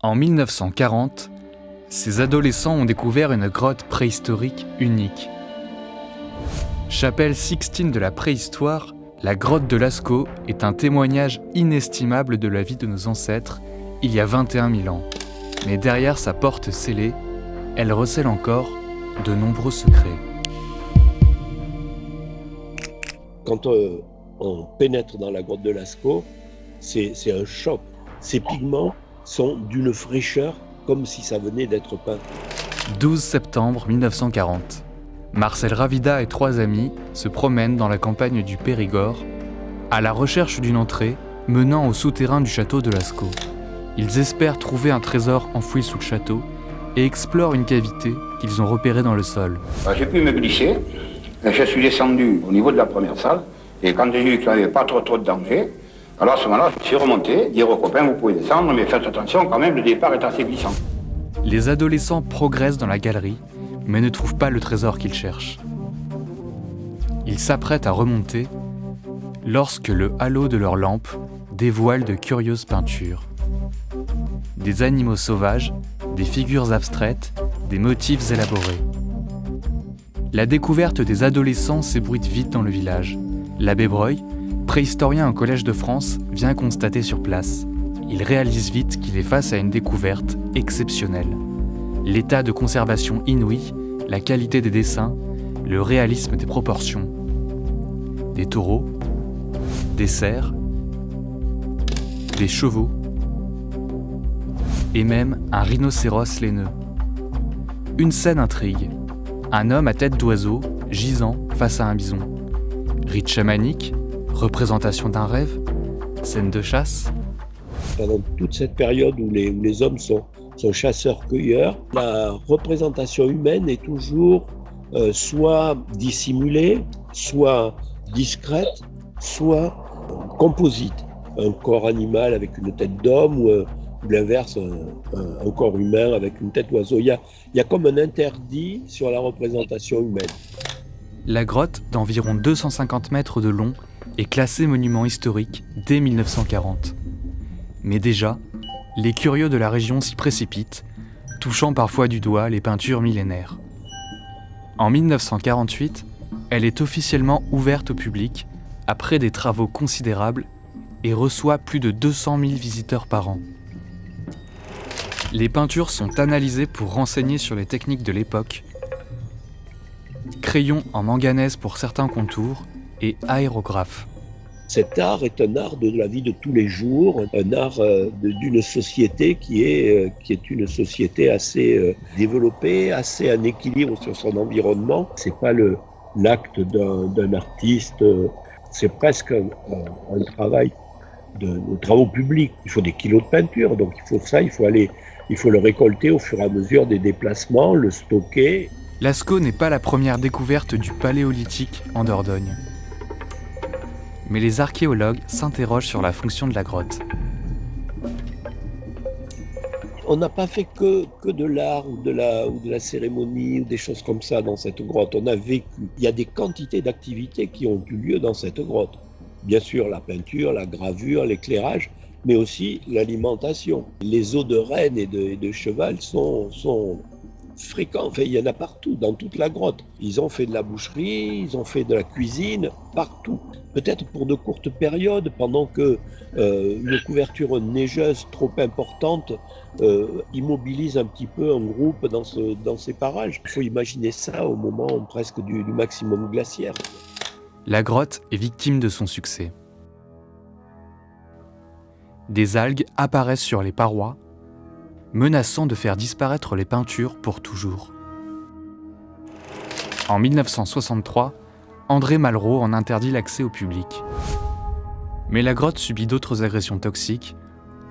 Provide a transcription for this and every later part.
En 1940, ces adolescents ont découvert une grotte préhistorique unique. Chapelle Sixtine de la préhistoire, la grotte de Lascaux est un témoignage inestimable de la vie de nos ancêtres il y a 21 000 ans. Mais derrière sa porte scellée, elle recèle encore de nombreux secrets. Quand on pénètre dans la grotte de Lascaux, c'est un choc. Ces pigments sont d'une fraîcheur comme si ça venait d'être peint. 12 septembre 1940. Marcel Ravida et 3 amis se promènent dans la campagne du Périgord à la recherche d'une entrée menant au souterrain du château de Lascaux. Ils espèrent trouver un trésor enfoui sous le château et explorent une cavité qu'ils ont repérée dans le sol. J'ai pu me glisser, je suis descendu au niveau de la première salle et quand j'ai vu qu'il n'y avait pas trop de danger, alors à ce moment-là, je suis remonté, dire aux copains, vous pouvez descendre, mais faites attention quand même, le départ est assez glissant. Les adolescents progressent dans la galerie, mais ne trouvent pas le trésor qu'ils cherchent. Ils s'apprêtent à remonter lorsque le halo de leur lampe dévoile de curieuses peintures. Des animaux sauvages, des figures abstraites, des motifs élaborés. La découverte des adolescents s'ébruite vite dans le village. L'abbé Breuil, préhistorien au Collège de France, vient constater sur place. Il réalise vite qu'il est face à une découverte exceptionnelle. L'état de conservation inouï, la qualité des dessins, le réalisme des proportions. Des taureaux, des cerfs, des chevaux, et même un rhinocéros laineux. Une scène intrigue. Un homme à tête d'oiseau, gisant face à un bison. Rite chamanique, représentation d'un rêve, scène de chasse. Pendant toute cette période où les hommes sont chasseurs-cueilleurs, la représentation humaine est toujours soit dissimulée, soit discrète, soit composite. Un corps animal avec une tête d'homme ou l'inverse, un corps humain avec une tête d'oiseau. Il y a comme un interdit sur la représentation humaine. La grotte, d'environ 250 mètres de long, est classée monument historique dès 1940. Mais déjà, les curieux de la région s'y précipitent, touchant parfois du doigt les peintures millénaires. En 1948, elle est officiellement ouverte au public, après des travaux considérables, et reçoit plus de 200 000 visiteurs par an. Les peintures sont analysées pour renseigner sur les techniques de l'époque, crayon en manganèse pour certains contours et aérographe. Cet art est un art de la vie de tous les jours, un art d'une société qui est une société assez développée, assez en équilibre sur son environnement. C'est pas l'acte d'un artiste, c'est presque un travail de travaux publics. Il faut des kilos de peinture, donc il faut le récolter au fur et à mesure des déplacements, le stocker. Lascaux n'est pas la première découverte du paléolithique en Dordogne. Mais les archéologues s'interrogent sur la fonction de la grotte. On n'a pas fait que de l'art ou de la cérémonie ou des choses comme ça dans cette grotte. On a vécu. Il y a des quantités d'activités qui ont eu lieu dans cette grotte. Bien sûr, la peinture, la gravure, l'éclairage, mais aussi l'alimentation. Les os de renne et de cheval sont fréquents. Enfin, il y en a partout, dans toute la grotte. Ils ont fait de la boucherie, ils ont fait de la cuisine, partout. Peut-être pour de courtes périodes, pendant que une couverture neigeuse trop importante immobilise un petit peu un groupe dans ces parages. Il faut imaginer ça au moment presque du maximum glaciaire. La grotte est victime de son succès. Des algues apparaissent sur les parois, menaçant de faire disparaître les peintures pour toujours. En 1963, André Malraux en interdit l'accès au public. Mais la grotte subit d'autres agressions toxiques,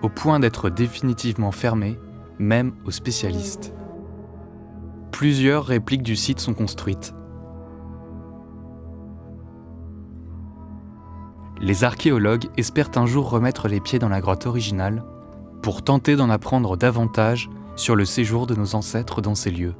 au point d'être définitivement fermée, même aux spécialistes. Plusieurs répliques du site sont construites. Les archéologues espèrent un jour remettre les pieds dans la grotte originale pour tenter d'en apprendre davantage sur le séjour de nos ancêtres dans ces lieux.